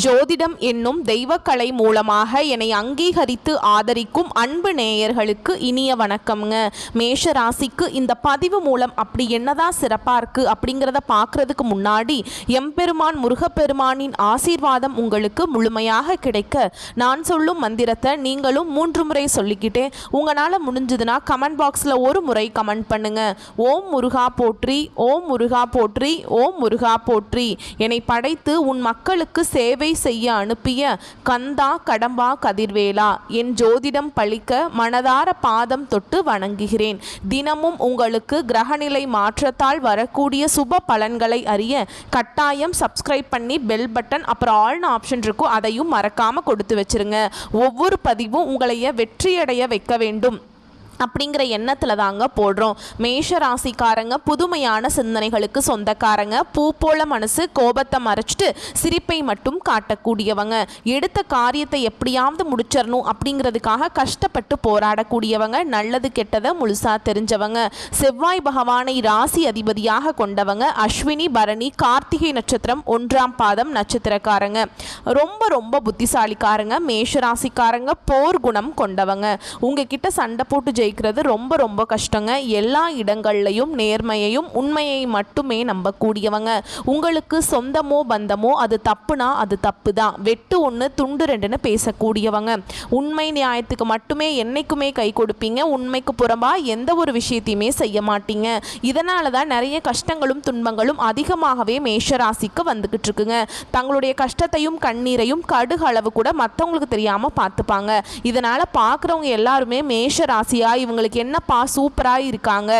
ஜோதிடம் என்னும் தெய்வக்கலை மூலமாக என்னை அங்கீகரித்து ஆதரிக்கும் அன்பு நேயர்களுக்கு இனிய வணக்கம்ங்க. மேஷ ராசிக்கு இந்த பதிவு மூலம் அப்படி என்னதான் சிறப்பாக இருக்குது அப்படிங்கிறத பார்க்குறதுக்கு முன்னாடி எம்பெருமான் முருகப்பெருமானின் ஆசீர்வாதம் உங்களுக்கு முழுமையாக கிடைக்க நான் சொல்லும் மந்திரத்தை நீங்களும் 3 முறை சொல்லிக்கிட்டேன். உங்களால் முடிஞ்சதுன்னா கமெண்ட் பாக்ஸில் ஒரு முறை கமெண்ட் பண்ணுங்க. ஓம் முருகா போற்றி, ஓம் முருகா போற்றி, ஓம் முருகா போற்றி. என்னை படைத்து உன் மக்களுக்கு சேவை செய்ய அனுப்பிய கந்தா கடம்பா கதிர்வேலா, என் ஜோதிடம் பழிக்க மனதார பாதம் தொட்டு வணங்குகிறேன். தினமும் உங்களுக்கு கிரகநிலை மாற்றத்தால் வரக்கூடிய சுப பலன்களை அறிய கட்டாயம் சப்ஸ்கிரைப் பண்ணி பெல் பட்டன் அப்புறம் ஆல்னு ஆப்ஷன் இருக்கும், அதையும் மறக்காம கொடுத்து வச்சிருங்க. ஒவ்வொரு பதிவும் உங்களைய வெற்றியடைய வைக்க வேண்டும் அப்படிங்கிற எண்ணத்தில் தாங்க போடுறோம். மேஷ ராசிக்காரங்க புதுமையான சிந்தனைகளுக்கு சொந்தக்காரங்க. பூ போல மனசு, கோபத்தை மறைச்சிட்டு சிரிப்பை மட்டும் காட்டக்கூடியவங்க. எடுத்த காரியத்தை எப்படியாவது முடிச்சிடணும் அப்படிங்கிறதுக்காக கஷ்டப்பட்டு போராடக்கூடியவங்க. நல்லது கெட்டதை முழுசா தெரிஞ்சவங்க. செவ்வாய் பகவானை ராசி அதிபதியாக கொண்டவங்க. அஸ்வினி பரணி கார்த்திகை நட்சத்திரம் 1ஆம் பாதம் நட்சத்திரக்காரங்க. ரொம்ப ரொம்ப புத்திசாலிக்காரங்க. மேஷ ராசிக்காரங்க போர் குணம் கொண்டவங்க. உங்ககிட்ட சண்டை போட்டு ரொம்ப ரொம்ப கஷ்டங்க. எல்லா இடங்கள்லையும் நேர்மையையும் உண்மையை மட்டுமே நம்பக்கூடியவங்க. உங்களுக்கு சொந்தமோ பந்தமோ அது தப்புனா அது தப்பு தான், வெட்டு 1 துண்டு 2ன்னு பேசக்கூடியவங்க. உண்மை நியாயத்துக்கு மட்டுமே என்னைக்குமே கை கொடுப்பீங்க. உண்மைக்கு புறம்பா எந்த ஒரு விஷயத்தையுமே செய்ய மாட்டீங்க. இதனால தான் நிறைய கஷ்டங்களும் துன்பங்களும் அதிகமாகவே மேஷராசிக்கு வந்துகிட்டு இருக்குங்க. தங்களுடைய கஷ்டத்தையும் கண்ணீரையும் கடுகு அளவு கூட மற்றவங்களுக்கு தெரியாமல் பார்த்துப்பாங்க. இதனால் பார்க்குறவங்க எல்லாருமே மேஷ ராசியா இவங்களுக்கு என்னப்பா சூப்பராக இருக்காங்க,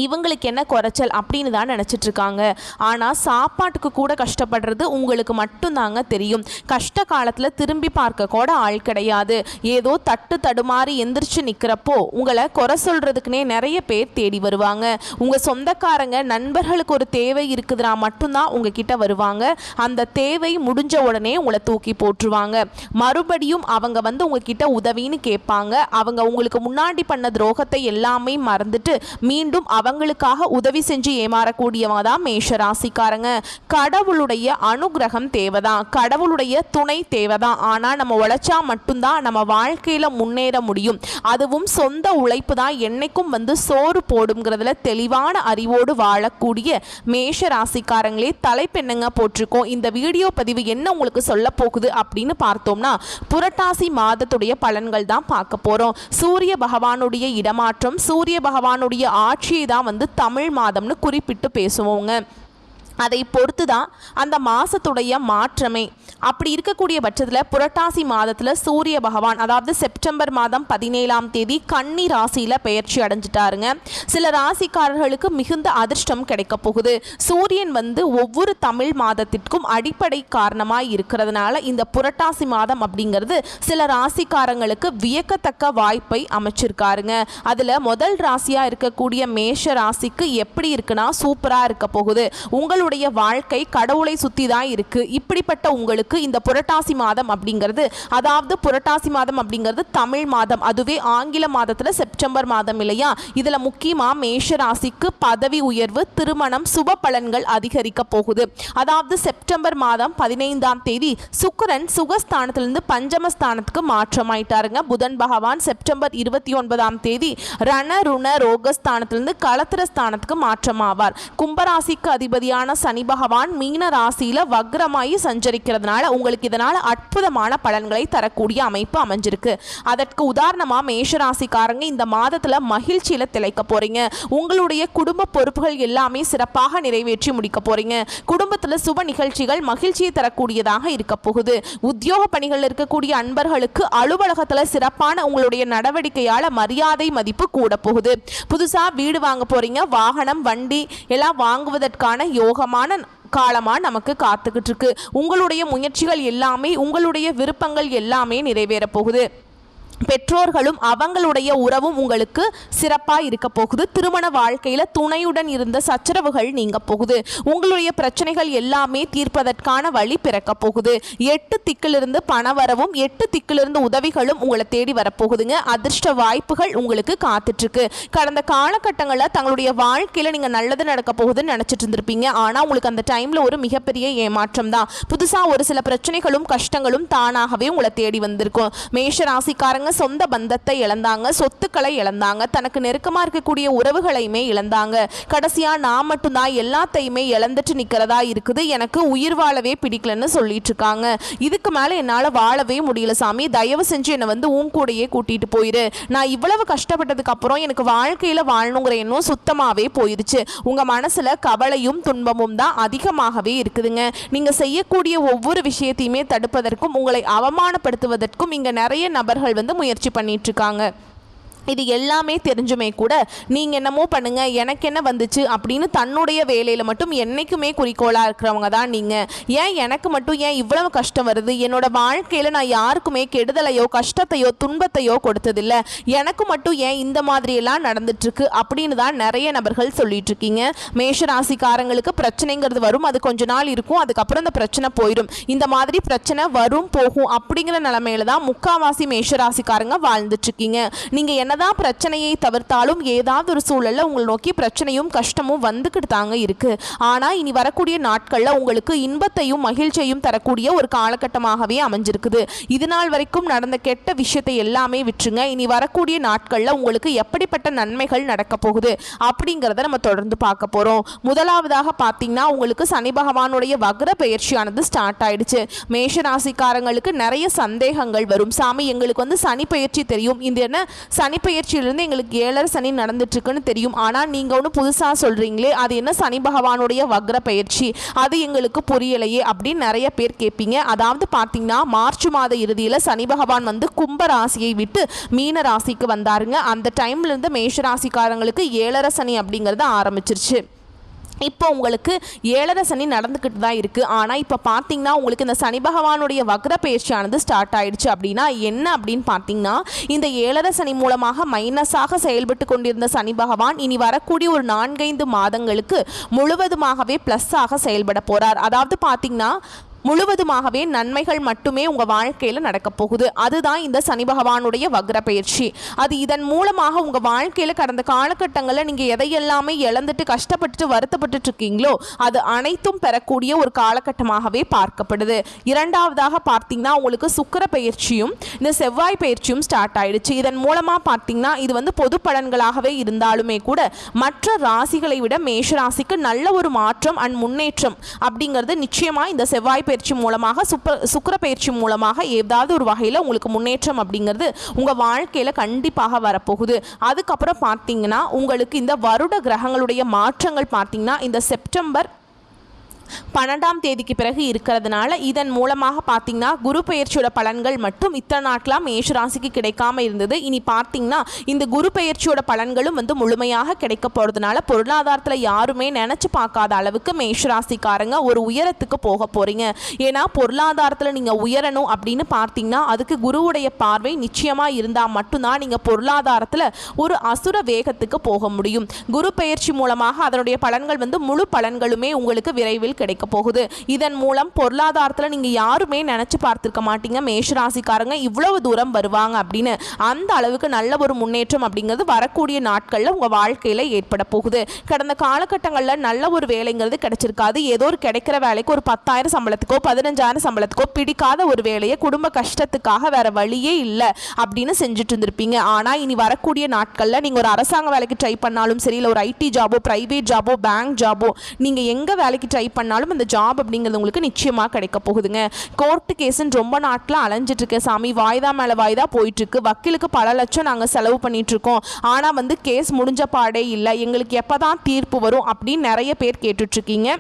இவங்களுக்கு என்ன குறைச்சல் அப்படின்னு தான் நினச்சிட்டு இருக்காங்க. ஆனால் சாப்பாட்டுக்கு கூட கஷ்டப்படுறது உங்களுக்கு மட்டும்தாங்க தெரியும். கஷ்ட காலத்தில் திரும்பி பார்க்க கூட ஆள் கிடையாது. ஏதோ தட்டு தடுமாறி எந்திரிச்சு நிற்கிறப்போ உங்களை குறை சொல்கிறதுக்குனே நிறைய பேர் தேடி வருவாங்க. உங்கள் சொந்தக்காரங்க நண்பர்களுக்கு ஒரு தேவை இருக்குதுன்னா மட்டும்தான் உங்ககிட்ட வருவாங்க. அந்த தேவை முடிஞ்ச உடனே உங்களை தூக்கி போட்டுருவாங்க. மறுபடியும் அவங்க வந்து உங்ககிட்ட உதவின்னு கேட்பாங்க. அவங்க உங்களுக்கு முன்னாடி பண்ண துரோகத்தை எல்லாமே மறந்துட்டு மீண்டும் அவங்களுக்காக உதவி செஞ்சு ஏமாறக்கூடியவங்க தான் மேஷ ராசிக்காரங்க. கடவுளுடைய அனுகிரகம் தேவைதான், கடவுளுடைய துணை தேவைதான். ஆனால் நம்ம உழைச்சா மட்டும்தான் நம்ம வாழ்க்கையில் முன்னேற முடியும். அதுவும் சொந்த உழைப்பு தான் என்னைக்கும் வந்து சோறு போடுங்கிறதுல தெளிவான அறிவோடு வாழக்கூடிய மேஷ ராசிக்காரங்களே தலைப்பெண்ணுங்க போட்டிருக்கோம். இந்த வீடியோ பதிவு என்ன உங்களுக்கு சொல்ல போகுது அப்படின்னு பார்த்தோம்னா புரட்டாசி மாதத்துடைய பலன்கள் தான் பார்க்க போகிறோம். சூரிய பகவானுடைய இடமாற்றம், சூரிய பகவானுடைய ஆட்சியை தான் வந்து தமிழ் மாதம்னு குறிப்பிட்டு பேசுவோங்க. அதை பொறுத்து தான் அந்த மாதத்துடைய மாற்றமே. அப்படி இருக்கக்கூடிய பட்சத்தில் புரட்டாசி மாதத்தில் சூரிய பகவான் அதாவது செப்டம்பர் மாதம் 17ஆம் தேதி கன்னி ராசியில் பெயர்ச்சி அடைஞ்சிட்டாருங்க. சில ராசிக்காரர்களுக்கு மிகுந்த அதிர்ஷ்டம் கிடைக்க போகுது. சூரியன் வந்து ஒவ்வொரு தமிழ் மாதத்திற்கும் அடிப்படை காரணமாக இருக்கிறதுனால இந்த புரட்டாசி மாதம் அப்படிங்கிறது சில ராசிக்காரங்களுக்கு வியக்கத்தக்க வாய்ப்பை அமைச்சிருக்காருங்க. அதில் முதல் ராசியாக இருக்கக்கூடிய மேஷ ராசிக்கு எப்படி இருக்குன்னா சூப்பராக இருக்க போகுது. உங்களுடைய வாழ்க்கை கடவுளை சுற்றி தான் இருக்கு. இப்படிப்பட்ட உங்களுக்கு இந்த புரட்டாசி மாதம் அப்படிங்கிறது, அதாவது புரட்டாசி மாதம் அப்படிங்கிறது தமிழ் மாதம், அதுவே ஆங்கில மாதத்தில் செப்டம்பர் மாதம் இல்லையா. இதில் முக்கியமாக மேஷ ராசிக்கு பதவி உயர்வு, திருமணம், சுப பலன்கள் அதிகரிக்க போகுது. அதாவது செப்டம்பர் மாதம் 15ஆம் தேதி சுக்கிரன் சுகஸ்தானத்திலிருந்து பஞ்சமஸ்தானத்துக்கு மாற்றமாயிட்டாருங்க. புதன் பகவான் செப்டம்பர் 29ஆம் தேதி ரண ருண ரோகஸ்தானத்திலிருந்து களத்திரஸ்தானத்துக்கு மாற்றமாவார். கும்பராசிக்கு அதிபதியான சனி பகவான் மீன ராசியில வக்ரமாயி சஞ்சரிக்கிறதுனால உங்களுக்கு இதனால அற்புதமான பலன்களை தரக்கூடிய அமைப்பு அமைஞ்சிருக்கு. அதற்கு உதாரணமா மேஷ ராசிக்காரங்க இந்த மாதத்துல மகிழ்ச்சியில திளைக்க போறீங்க. உங்களுடைய குடும்ப பொறுப்புகள் எல்லாமே சிறப்பாக நிறைவேற்றி முடிக்க போறீங்க. குடும்பத்துல சுப நிகழ்ச்சிகள் மகிழ்ச்சியை தரக்கூடியதாக இருக்க போகுது. உத்தியோக பணிகள் இருக்கக்கூடிய அன்பர்களுக்கு அலுவலகத்துல சிறப்பான உங்களுடைய நடவடிக்கையால மரியாதை மதிப்பு கூட போகுது. புதுசா வீடு வாங்க போறீங்க. வாகனம், வண்டி எல்லாம் வாங்குவதற்கான யோகமான காலமாக நமக்கு காத்துக்கிட்டு இருக்கு. உங்களுடைய முயற்சிகள் எல்லாமே, உங்களுடைய விருப்பங்கள் எல்லாமே நிறைவேற போகுது. பெற்றோர்களும் அவங்களுடைய உறவும் உங்களுக்கு சிறப்பாக இருக்க போகுது. திருமண வாழ்க்கையில் துணையுடன் இருந்த சச்சரவுகள் நீங்க போகுது. உங்களுடைய பிரச்சனைகள் எல்லாமே தீர்ப்பதற்கான வழி பிறக்க போகுது. 8 திக்கிலிருந்து பணவரவும் 8 திக்கிலிருந்து உதவிகளும் உங்களை தேடி வரப்போகுதுங்க. அதிர்ஷ்ட வாய்ப்புகள் உங்களுக்கு காத்துட்ருக்கு. கடந்த காலகட்டங்களில் தங்களுடைய வாழ்க்கையில் நீங்கள் நல்லது நடக்க போகுதுன்னு நினச்சிட்டு இருந்திருப்பீங்க. ஆனால் உங்களுக்கு அந்த டைமில் ஒரு மிகப்பெரிய ஏமாற்றம் தான். புதுசாக ஒரு சில பிரச்சனைகளும் கஷ்டங்களும் தானாகவே உங்களை தேடி வந்திருக்கும். மேஷ ராசிக்காரங்க சொந்த பந்தத்தை இழந்தாங்க, சொத்துக்களை இழந்தாங்க, தனக்கு நெருக்கமா இருக்கக்கூடிய உறவுகளையுமே இழந்தாங்க. கடைசியா நான் மட்டும்தான் எல்லாத்தையுமே இழந்துட்டு நிக்கிறதா இருக்குது, எனக்கு உயிர் வாழவே பிடிக்கலன்னு சொல்லிட்டு இருக்காங்க. இதுக்கு மேல என்னால வாழவே முடியல சாமி, தயவு செஞ்சு என்னை வந்து உன் கூடயே கூட்டிட்டு போயிரு. நான் இவ்வளவு கஷ்டப்பட்டதுக்கு அப்புறம் எனக்கு வாழ்க்கையில வாழணுங்கிற எண்ணம் சுத்தமாவே போயிருச்சு. உங்க மனசுல கவலையும் துன்பமும் தான் அதிகமாகவே இருக்குதுங்க. நீங்க செய்யக்கூடிய ஒவ்வொரு விஷயத்தையுமே தடுப்பதற்கும் உங்களை அவமானப்படுத்துவதற்கும் இங்க நிறைய நபர்கள் வந்து முயற்சி பண்ணிட்டு இருக்காங்க. இது எல்லாமே தெரிஞ்சுமே கூட நீங்கள் என்னமோ பண்ணுங்க, எனக்கு என்ன வந்துச்சு அப்படின்னு தன்னுடைய வேலையில் மட்டும் என்றைக்குமே குறிக்கோளாக இருக்கிறவங்க தான் நீங்கள். ஏன் எனக்கு மட்டும் ஏன் இவ்வளவு கஷ்டம் வருது, என்னோட வாழ்க்கையில் நான் யாருக்குமே கெடுதலையோ கஷ்டத்தையோ துன்பத்தையோ கொடுத்ததில்லை, எனக்கு மட்டும் ஏன் இந்த மாதிரியெல்லாம் நடந்துட்டுருக்கு அப்படின்னு தான் நிறைய நபர்கள் சொல்லிட்டு இருக்கீங்க. மேஷ ராசிக்காரங்களுக்கு பிரச்சனைங்கிறது வரும், அது கொஞ்ச நாள் இருக்கும், அதுக்கப்புறம் இந்த பிரச்சனை போயிடும். இந்த மாதிரி பிரச்சனை வரும் போகும் அப்படிங்கிற நிலைமையில தான் முக்காவாசி மேஷ ராசிக்காரங்க வாழ்ந்துட்டு இருக்கீங்க. நீங்கள் என்ன தான் பிரச்சனையை தவிர்த்தாலும் ஏதாவது ஒரு சூழல்ல உங்களை நோக்கி பிரச்சனையும் கஷ்டமும் வந்துக்கிட்டு தாங்க இருக்கு. ஆனா இனி வரக்கூடிய நாட்கள்ல உங்களுக்கு இன்பத்தையும் மகிழ்ச்சியையும் தரக்கூடிய ஒரு காலகட்டமாகவே அமைஞ்சிருக்குது. இது நாள் வரைக்கும் நடந்த கெட்ட விஷயத்தை எல்லாமே விட்டுருங்க. இனி வரக்கூடிய நாட்கள்ல உங்களுக்கு எப்படிப்பட்ட நன்மைகள் நடக்க போகுது அப்படிங்கிறத நம்ம தொடர்ந்து பார்க்க போறோம். முதலாவதாக பார்த்தீங்கன்னா உங்களுக்கு சனி பகவானுடைய வக்ர பெயர்ச்சியானது ஸ்டார்ட் ஆயிடுச்சு. மேஷ ராசிக்காரங்களுக்கு நிறைய சந்தேகங்கள் வரும். சாமி எங்களுக்கு வந்து சனி பெயர்ச்சி தெரியும், இந்த என்ன சனி பெயர்ச்சியிலிருந்து எங்களுக்கு 7 சனி நடந்துட்டு இருக்குன்னு தெரியும், ஆனால் நீங்க ஒன்று புதுசா சொல்றீங்களே அது என்ன சனி பகவானுடைய வக்ர பெயர்ச்சி, அது எங்களுக்கு புரியலையே அப்படின்னு நிறைய பேர் கேட்பீங்க. அதாவது பார்த்தீங்கன்னா மார்ச் மாத இறுதியில் சனி பகவான் வந்து கும்ப ராசியை விட்டு மீன ராசிக்கு வந்தாருங்க. அந்த டைம்ல இருந்து மேஷ ராசிக்காரங்களுக்கு 7 சனி அப்படிங்கிறது ஆரம்பிச்சிருச்சு. இப்போ உங்களுக்கு 7 சனி நடந்துக்கிட்டு தான் இருக்குது. ஆனால் இப்போ பார்த்தீங்கன்னா உங்களுக்கு இந்த சனி பகவானுடைய வக்ர பயிற்சியானது ஸ்டார்ட் ஆயிடுச்சு. அப்படின்னா என்ன அப்படின்னு பார்த்தீங்கன்னா இந்த 7 சனி மூலமாக மைனஸாக செயல்பட்டு கொண்டிருந்த சனி பகவான் இனி வரக்கூடிய ஒரு 4-5 மாதங்களுக்கு முழுவதுமாகவே ப்ளஸ்ஸாக செயல்பட போகிறார். அதாவது பார்த்தீங்கன்னா முழுவதுமாகவே நன்மைகள் மட்டுமே உங்கள் வாழ்க்கையில் நடக்க போகுது. அதுதான் இந்த சனி பகவானுடைய வக்ர பயிற்சி. அது இதன் மூலமாக உங்கள் வாழ்க்கையில் கடந்த காலகட்டங்களில் நீங்கள் எதையெல்லாமே இழந்துட்டு கஷ்டப்பட்டு வருத்தப்பட்டு இருக்கீங்களோ அது அனைத்தும் பெறக்கூடிய ஒரு காலகட்டமாகவே பார்க்கப்படுது. இரண்டாவதாக பார்த்தீங்கன்னா உங்களுக்கு சுக்கிர பயிற்சியும் இந்த செவ்வாய் பயிற்சியும் ஸ்டார்ட் ஆயிடுச்சு. இதன் மூலமாக பார்த்தீங்கன்னா இது வந்து பொது பலன்களாகவே இருந்தாலுமே கூட மற்ற ராசிகளை விட மேஷ ராசிக்கு நல்ல ஒரு மாற்றம் அண்ட் முன்னேற்றம் அப்படிங்கிறது நிச்சயமாக இந்த செவ்வாய் பயிற்சி மூலமாக சுக்கிர பயிற்சி மூலமாக ஏதாவது ஒரு வகையில் உங்களுக்கு முன்னேற்றம் அப்படிங்கிறது உங்கள் வாழ்க்கையில் கண்டிப்பாக வரப்போகுது. அதுக்கப்புறம் பார்த்தீங்கன்னா உங்களுக்கு இந்த வருட கிரகங்களுடைய மாற்றங்கள் பார்த்தீங்கன்னா இந்த செப்டம்பர் 12ஆம் தேதிக்கு பிறகு இருக்கிறதுனால இதன் மூலமாக பார்த்தீங்கன்னா குரு பெயர்ச்சியோட பலன்கள் மட்டும் இத்தனை நாட்களாக மேஷ ராசிக்கு கிடைக்காம இருந்தது. இனி பார்த்தீங்கன்னா இந்த குரு பெயர்ச்சியோட பலன்களும் வந்து முழுமையாக கிடைக்க போகிறதுனால பொருளாதாரத்தில் யாருமே நினச்சி பார்க்காத அளவுக்கு மேஷ ராசிக்காரங்க ஒரு உயரத்துக்கு போக போகிறீங்க. ஏன்னா பொருளாதாரத்தில் நீங்கள் உயரணும் அப்படின்னு பார்த்தீங்கன்னா அதுக்கு குருவுடைய பார்வை நிச்சயமாக இருந்தால் மட்டும்தான் நீங்கள் பொருளாதாரத்தில் ஒரு அசுர வேகத்துக்கு போக முடியும். குரு பெயர்ச்சி மூலமாக அதனுடைய பலன்கள் வந்து முழு பலன்களுமே உங்களுக்கு விரைவில் கிடைக்க போகுது. இதன் மூலம் பொருளாதாரத்தில் நீங்க யாருமே நினைச்சு பார்த்திருக்க மாட்டீங்க மேஷ ராசிக்காரங்க இவ்வளவு தூரம் வருவாங்க அப்படின்னு. அந்த அளவுக்கு நல்ல ஒரு முன்னேற்றம் அப்படிங்கிறது வரக்கூடிய நாட்கள்ல உங்க வாழ்க்கையில ஏற்பட போகுது. கடந்த காலகட்டங்களில் நல்ல ஒரு வேலைங்கிறது கிடைச்சிருக்காது. ஏதோ ஒரு கிடைக்கிற வேலைக்கு ஒரு 10,000 சம்பளத்துக்கோ 15,000 சம்பளத்துக்கோ பிடிக்காத ஒரு வேலையை குடும்ப கஷ்டத்துக்காக வேற வழியே இல்லை அப்படின்னு செஞ்சுட்டு இருந்திருப்பீங்க. ஆனா இனி வரக்கூடிய நாட்கள்ல நீங்க ஒரு அரசாங்க வேலைக்கு ட்ரை பண்ணாலும் சரி, இல்லை ஒரு ஐடி ஜாபோ பிரைவேட் ஜாபோ பேங்க் ஜாபோ நீங்க எங்க வேலைக்கு ட்ரை பண்ணாலும் அந்த ஜாப் அப்படிங்கிறது உங்களுக்கு நிச்சயமாக கிடைக்க போகுதுங்க. கோர்ட்டு கேஸுன்னு ரொம்ப நாட்டில் அலைஞ்சிட்டு இருக்க சாமி, வாய்தா மேலே வாய்தா போயிட்டு இருக்கு. வக்கீலுக்கு பல லட்சம் நாங்கள் செலவு பண்ணிட்டு இருக்கோம், ஆனால் வந்து கேஸ் முடிஞ்ச பாடே இல்லை, எங்களுக்கு எப்போ தான் தீர்ப்பு வரும் அப்படின்னு நிறைய பேர் கேட்டுட்ருக்கீங்க.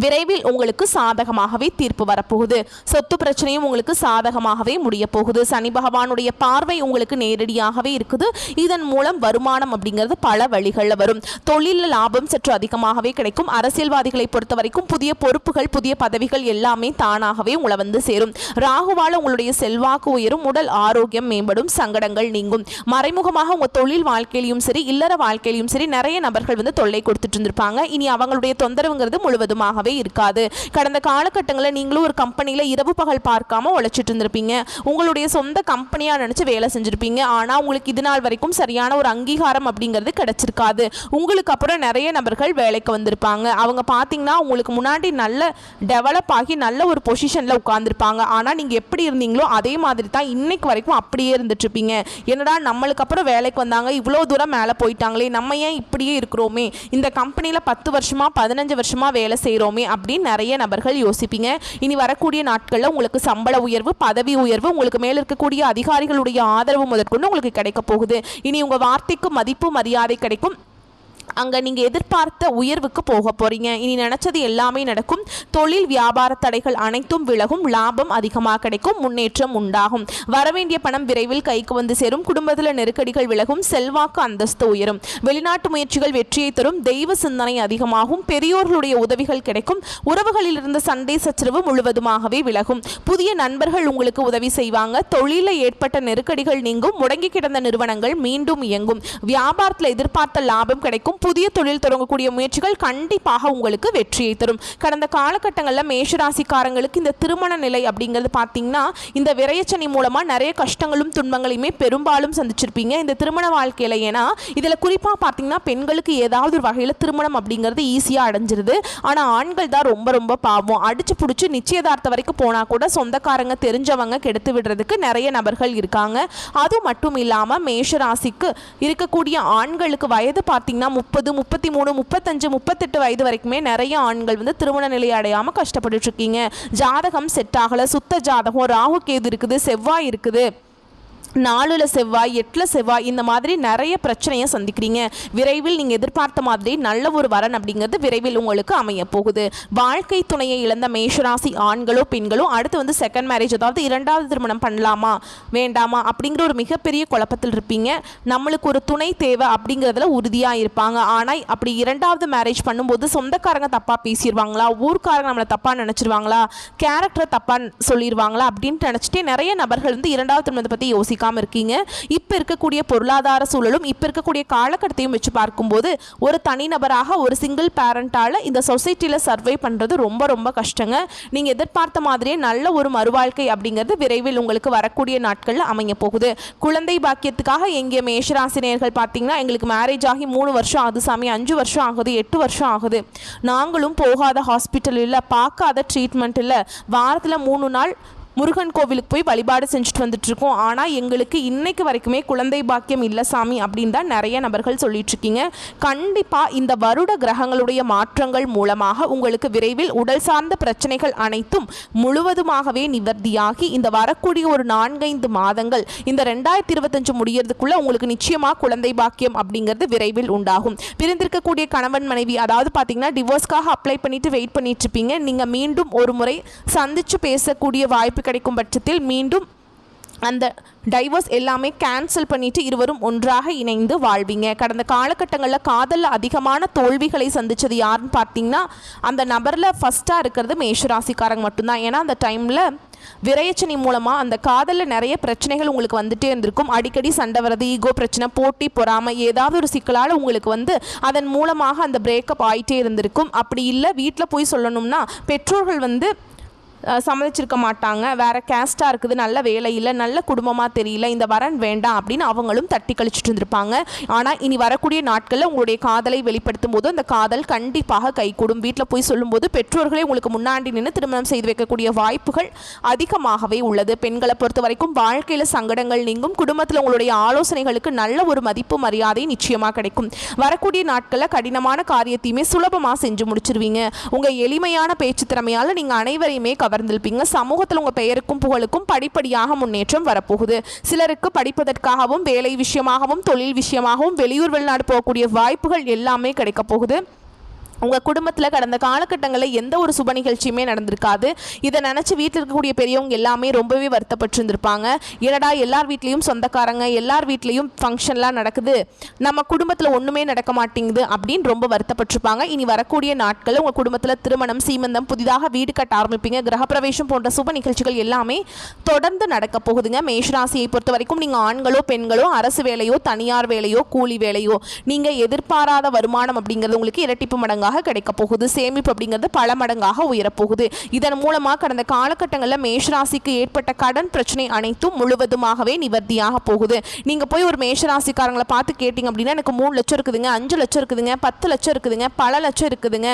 விரைவில் உங்களுக்கு சாதகமாகவே தீர்ப்பு வரப்போகுது. சொத்து பிரச்சனையும் உங்களுக்கு சாதகமாகவே முடிய போகுது. சனி பகவானுடைய பார்வை உங்களுக்கு நேரடியாகவே இருக்குது. இதன் மூலம் வருமானம் அப்படிங்கிறது பல வழிகளில் வரும். தொழிலில் லாபம் சற்று அதிகமாகவே கிடைக்கும். அரசியல்வாதிகளை பொறுத்த வரைக்கும் புதிய பொறுப்புகள், புதிய பதவிகள் எல்லாமே தானாகவே உங்களை வந்து சேரும். ராகுவால் உங்களுடைய செல்வாக்கு உயரும். உடல் ஆரோக்கியம் மேம்படும். சங்கடங்கள் நீங்கும். மறைமுகமாக உங்கள் தொழில் வாழ்க்கையிலும் சரி, இல்லற வாழ்க்கையிலும் சரி, நிறைய நபர்கள் வந்து தொல்லை கொடுத்துட்டு இருந்திருப்பாங்க. இனி அவங்களுடைய தொந்தரவுங்கிறது முழுவதுமாக இருக்காது. கடந்த காலகட்டங்களில் நீங்களும் ஒரு கம்பெனியில் இரவு பகல் பார்க்காம உழைச்சிட்டு இருந்திருப்பீங்க. உங்களுடைய சொந்த கம்பெனியா நினைச்சு வேலை செஞ்சிருப்பீங்க. ஆனா உங்களுக்கு இது நாள் வரைக்கும் சரியான ஒரு அங்கீகாரம் அப்படிங்கிறது கிடைச்சிருக்காது. உங்களுக்கு அப்புறம் நிறைய நபர்கள் வேலைக்கு வந்திருப்பாங்க. அவங்க பார்த்தீங்கன்னா உங்களுக்கு முன்னாடி நல்ல டெவலப் ஆகி நல்ல ஒரு பொசிஷன்ல உட்கார்ந்துருப்பாங்க. ஆனா நீங்க எப்படி இருந்தீங்களோ அதே மாதிரி தான் இன்னைக்கு வரைக்கும் அப்படியே இருந்துட்டு இருப்பீங்க. என்னடா நம்மளுக்கு அப்புறம் வேலைக்கு வந்தாங்க, இவ்வளோ தூரம் மேலே போயிட்டாங்களே, நம்ம ஏன் இப்படியே இருக்கிறோமே, இந்த கம்பெனியில் 10 வருஷமா 15 வருஷமா வேலை செய்கிறோமே அப்படின்னு நிறைய நபர்கள் யோசிப்பீங்க. இனி வரக்கூடிய நாட்களில் உங்களுக்கு சம்பள உயர்வு, பதவி உயர்வு, உங்களுக்கு மேல இருக்கக்கூடிய அதிகாரிகளுடைய ஆதரவு முதற்கொண்டு உங்களுக்கு கிடைக்க போகுது. இனி உங்க வார்த்தைக்கு மதிப்பு மரியாதை கிடைக்கும். அங்கே நீங்கள் எதிர்பார்த்த உயர்வுக்கு போக போகிறீங்க. இனி நினச்சது எல்லாமே நடக்கும். தொழில் வியாபார தடைகள் அனைத்தும் விலகும். லாபம் அதிகமாக கிடைக்கும். முன்னேற்றம் உண்டாகும். வரவேண்டிய பணம் விரைவில் கைக்கு வந்து சேரும். குடும்பத்தில் நெருக்கடிகள் விலகும். செல்வாக்கு அந்தஸ்து உயரும். வெளிநாட்டு முயற்சிகள் வெற்றியை தரும். தெய்வ சிந்தனை அதிகமாகும். பெரியோர்களுடைய உதவிகள் கிடைக்கும். உறவுகளில் இருந்த சண்டை சச்சரவு முழுவதுமாகவே விலகும். புதிய நண்பர்கள் உங்களுக்கு உதவி செய்வாங்க. தொழிலில் ஏற்பட்ட நெருக்கடிகள் நீங்கும். முடங்கி கிடந்த நிறுவனங்கள் மீண்டும் இயங்கும். வியாபாரத்தில் எதிர்பார்த்த லாபம் கிடைக்கும். புதிய தொழில் தொடங்கக்கூடிய முயற்சிகள் கண்டிப்பாக உங்களுக்கு வெற்றியை தரும். கடந்த காலகட்டங்களில் மேஷராசிக்காரங்களுக்கு இந்த திருமண நிலை அப்படிங்கிறது பார்த்தீங்கன்னா இந்த விரயச்சனி மூலமாக நிறைய கஷ்டங்களும் துன்பங்களையுமே பெரும்பாலும் சந்திச்சிருப்பீங்க இந்த திருமண வாழ்க்கையில். ஏன்னா இதில் குறிப்பாக பார்த்தீங்கன்னா பெண்களுக்கு ஏதாவது ஒரு வகையில் திருமணம் அப்படிங்கிறது ஈஸியாக அடைஞ்சிருது. ஆனால் ஆண்கள் தான் ரொம்ப ரொம்ப பாவம். அடிச்சு பிடிச்சி நிச்சயதார்த்தம் வரைக்கும் போனால் கூட சொந்தக்காரங்க தெரிஞ்சவங்க கெடுத்து விடுறதுக்கு நிறைய நபர்கள் இருக்காங்க. அது மட்டும் இல்லாமல் மேஷராசிக்கு இருக்கக்கூடிய ஆண்களுக்கு வயது பார்த்தீங்கன்னா 30, 33, 35, 38 வயது வரைக்குமே நிறைய ஆண்கள் வந்து திருமண நிலை அடையாமல் கஷ்டப்பட்டு இருக்கீங்க. ஜாதகம் செட் ஆகலை. சுத்த ஜாதகம், ராகு கேது இருக்குது, செவ்வாய் இருக்குது, 4ல் செவ்வாய், 8ல் செவ்வாய், இந்த மாதிரி நிறைய பிரச்சனையை சந்திக்கிறீங்க. விரைவில் நீங்கள் எதிர்பார்த்த மாதிரி நல்ல ஒரு வரன் அப்படிங்கிறது விரைவில் உங்களுக்கு அமைய போகுது. வாழ்க்கை துணையை இழந்த மேஷராசி ஆண்களோ பெண்களோ அடுத்து வந்து செகண்ட் மேரேஜ், அதாவது 2வது திருமணம் பண்ணலாமா வேண்டாமா அப்படிங்கிற ஒரு மிகப்பெரிய குழப்பத்தில் இருப்பீங்க. நம்மளுக்கு ஒரு துணை தேவை அப்படிங்கிறதுல உறுதியாக இருப்பாங்க. ஆனால் அப்படி 2வது மேரேஜ் பண்ணும்போது சொந்தக்காரங்க தப்பாக பேசிடுவாங்களா, ஊர்க்காரங்க நம்மளை தப்பாக நினச்சிருவாங்களா, கேரக்டரை தப்பாக சொல்லிடுவாங்களா அப்படின்ட்டு நினச்சிட்டே நிறைய நபர்கள் வந்து 2வது திருமணத்தை பற்றி யோசிக்காம இருக்கீங்க. இப்ப இருக்கக்கூடிய பொருளாதார சூழலும் இப்ப இருக்கக்கூடிய காலகட்டத்தையும் வச்சு பார்க்கும்போது ஒரு தனிநபராக ஒரு சிங்கிள் பேரண்டால இந்த சொசைட்டில சர்வை பண்றது ரொம்ப ரொம்ப கஷ்டங்க. நீங்க எதிர்பார்த்த மாதிரியே நல்ல ஒரு மறுவாழ்க்கை அப்படிங்கிறது விரைவில் உங்களுக்கு வரக்கூடிய நாட்கள்ல அமைய போகுது. குழந்தை பாக்கியத்துக்காக எங்கிய மேஷராசினியர்கள் பார்த்தீங்கன்னா எங்களுக்கு மேரேஜ் ஆகி 3 வருஷம் ஆகுது சாமி, 5 வருஷம் ஆகுது, 8 வருஷம் ஆகுது, நாங்களும் போகாத ஹாஸ்பிட்டல் இல்லை, பார்க்காத ட்ரீட்மெண்ட் இல்லை, வாரத்தில் 3 நாள் முருகன் கோவிலுக்கு போய் வழிபாடு செஞ்சுட்டு வந்துட்டு இருக்கோம். ஆனால் எங்களுக்கு இன்னைக்கு வரைக்குமே குழந்தை பாக்கியம் இல்லை சாமி அப்படின்னு தான் நிறைய நபர்கள் சொல்லிட்டு இருக்கீங்க. கண்டிப்பாக இந்த வருட கிரகங்களுடைய மாற்றங்கள் மூலமாக உங்களுக்கு விரைவில் உடல் சார்ந்த பிரச்சனைகள் அனைத்தும் முழுவதுமாகவே நிவர்த்தியாகி இந்த வரக்கூடிய ஒரு 4-5 மாதங்கள் இந்த 2025 முடியறதுக்குள்ள உங்களுக்கு நிச்சயமாக குழந்தை பாக்கியம் அப்படிங்கிறது விரைவில் உண்டாகும். பிரிந்திருக்கக்கூடிய கணவன் மனைவி, அதாவது பார்த்தீங்கன்னா டிவோர்ஸ்க்காக அப்ளை பண்ணிட்டு வெயிட் பண்ணிட்டு இருப்பீங்க. நீங்கள் மீண்டும் ஒரு முறை சந்திச்சு பேசக்கூடிய வாய்ப்பு கிடைக்கும் பட்சத்தில் மீண்டும் அந்த டைவர்ஸ் எல்லாமே கேன்சல் பண்ணிட்டு இருவரும் ஒன்றாக இணைந்து வாழ்வீங்க. கடந்த காலகட்டங்களில் காதலில் அதிகமான தோல்விகளை சந்தித்தது யாருன்னு பார்த்தீங்கன்னா அந்த நபரில் ஃபஸ்ட்டாக இருக்கிறது மேஷராசிக்காரங்க மட்டும்தான். ஏன்னா அந்த டைமில் விரயச்சனி மூலமாக அந்த காதலில் நிறைய பிரச்சனைகள் உங்களுக்கு வந்துட்டே இருந்திருக்கும். அடிக்கடி சண்டை வரது, ஈகோ பிரச்சனை, போட்டி பொறாமை, ஏதாவது ஒரு சிக்கலால் உங்களுக்கு வந்து அதன் மூலமாக அந்த பிரேக்கப் ஆகிட்டே இருந்திருக்கும். அப்படி இல்லை வீட்டில் போய் சொல்லணும்னா பெற்றோர்கள் வந்து சம்மதிச்சிருக்க மாட்டாங்க, வேறு கேஸ்ட்டாக இருக்குது, நல்ல வேலை இல்லை, நல்ல குடும்பமாக தெரியல, இந்த வரன் வேண்டாம் அப்படின்னு அவங்களும் தட்டி கழிச்சிட்டு இருந்திருப்பாங்க. ஆனால் இனி வரக்கூடிய நாட்களில் உங்களுடைய காதலை வெளிப்படுத்தும் போது அந்த காதல் கண்டிப்பாக கைகூடும். வீட்டில் போய் சொல்லும்போது பெற்றோர்களே உங்களுக்கு முன்னாடி நின்று திருமணம் செய்து வைக்கக்கூடிய வாய்ப்புகள் அதிகமாகவே உள்ளது. பெண்களை பொறுத்த வரைக்கும் வாழ்க்கையில் சங்கடங்கள் நீங்கும். குடும்பத்தில் உங்களுடைய ஆலோசனைகளுக்கு நல்ல ஒரு மதிப்பு மரியாதை நிச்சயமாக கிடைக்கும். வரக்கூடிய நாட்களில் கடினமான காரியத்தையுமே சுலபமாக செஞ்சு முடிச்சிருவீங்க. உங்கள் எளிமையான பேச்சு திறமையால் நீங்கள் அனைவரையுமே கவர்ந்திருப்பீங்க. சமூகத்தில் உங்கள் பெயருக்கும் புகழுக்கும் படிப்படியாக முன்னேற்றம் வரப்போகுது. சிலருக்கு படிப்பதற்காகவும் வேலை விஷயமாகவும் தொழில் விஷயமாகவும் வெளியூர் வெளிநாடு போகக்கூடிய வாய்ப்புகள் எல்லாமே கிடைக்க போகுது. உங்கள் குடும்பத்தில் கடந்த காலகட்டங்களில் எந்த ஒரு சுப நிகழ்ச்சியுமே நடந்திருக்காது. இதை நினச்சி வீட்டில் இருக்கக்கூடிய பெரியவங்க எல்லாமே ரொம்பவே வருத்தப்பட்டிருந்திருப்பாங்க. ஏடா எல்லார் வீட்லேயும் சொந்தக்காரங்க, எல்லார் வீட்லேயும் ஃபங்க்ஷன்லாம் நடக்குது, நம்ம குடும்பத்தில் ஒன்றுமே நடக்க மாட்டேங்குது அப்படின்னு ரொம்ப வருத்தப்பட்டிருப்பாங்க. இனி வரக்கூடிய நாட்களில் உங்கள் குடும்பத்தில் திருமணம், சீமந்தம், புதிதாக வீடு கட்ட ஆரம்பிப்பீங்க, கிரகப்பிரவேசம் போன்ற சுப நிகழ்ச்சிகள் எல்லாமே தொடர்ந்து நடக்க போகுதுங்க. மேஷராசியை பொறுத்த வரைக்கும் நீங்கள் ஆண்களோ பெண்களோ, அரசு வேலையோ தனியார் வேலையோ கூலி வேலையோ, நீங்கள் எதிர்பாராத வருமானம் அப்படிங்கிறது உங்களுக்கு இரட்டிப்பு மடங்காக கிடைக்க போகுது. சேமிப்பு அப்படிங்கிறது பல மடங்காக உயரப்போகுது. இதன் மூலமாக கடந்த காலகட்டங்களில் மேஷராசிக்கு ஏற்பட்ட கடன் பிரச்சனை அனைத்தும் முழுவதுமாகவே நிவர்த்தியாக போகுது. நீங்க போய் ஒரு மேஷராசிக்காரங்களை பார்த்து கேட்டீங்க அப்படின்னா, எனக்கு 3 லட்சம் இருக்குதுங்க, 5 லட்சம் இருக்குதுங்க, 10 லட்சம் இருக்குதுங்க, பல லட்சம் இருக்குதுங்க,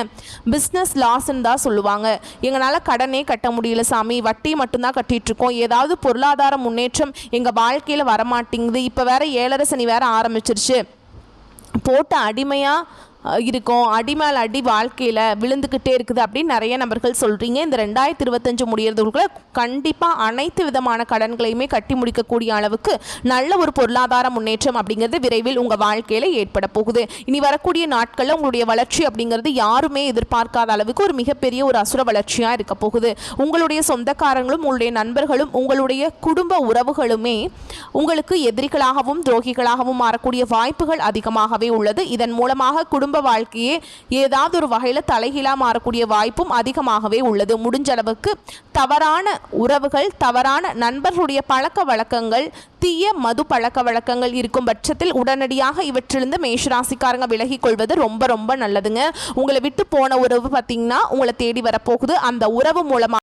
பிஸ்னஸ் லாஸ்ன்னு தான் சொல்லுவாங்க. எங்களால் கடனே கட்ட முடியல சாமி, வட்டி மட்டும்தான் கட்டிட்டு இருக்கோம், ஏதாவது பொருளாதார முன்னேற்றம் எங்க வாழ்க்கையில் வரமாட்டேங்குது, இப்போ வேற 7.5 சனி வேற ஆரம்பிச்சிருச்சு, போட்ட அடிமையாக இருக்கும், அடிமேல் அடி வாழ்க்கையில் விழுந்துக்கிட்டே இருக்குது அப்படின்னு நிறைய நபர்கள் சொல்கிறீங்க. இந்த 2025 முடியறதுக்குள்ள கண்டிப்பாக அனைத்து விதமான கடன்களையுமே கட்டி முடிக்கக்கூடிய அளவுக்கு நல்ல ஒரு பொருளாதார முன்னேற்றம் அப்படிங்கிறது விரைவில் உங்கள் வாழ்க்கையில் ஏற்பட போகுது. இனி வரக்கூடிய நாட்களில் உங்களுடைய வளர்ச்சி அப்படிங்கிறது யாருமே எதிர்பார்க்காத அளவுக்கு ஒரு மிகப்பெரிய ஒரு அசுர வளர்ச்சியாக இருக்க போகுது. உங்களுடைய சொந்தக்காரங்களும், உங்களுடைய நண்பர்களும், உங்களுடைய குடும்ப உறவுகளுமே உங்களுக்கு எதிரிகளாகவும் துரோகிகளாகவும் மாறக்கூடிய வாய்ப்புகள் அதிகமாகவே உள்ளது. இதன் மூலமாக குடும்ப வாழ்க்கையே ஏதாவது ஒரு வகையில் தலைகீழாக மாறக்கூடிய வாய்ப்பும் அதிகமாகவே உள்ளது. முடிஞ்ச அளவுக்கு தவறான உறவுகள், தவறான நண்பர்களுடைய பழக்க வழக்கங்கள், தீய மது பழக்க வழக்கங்கள் இருக்கும் பட்சத்தில் உடனடியாக இவற்றிலிருந்து மேஷராசிக்காரங்க விலகி கொள்வது ரொம்ப ரொம்ப நல்லதுங்க. உங்களை விட்டு போன உறவு பார்த்தீங்கன்னா உங்களை தேடி வரப்போகுது. அந்த உறவு மூலமாக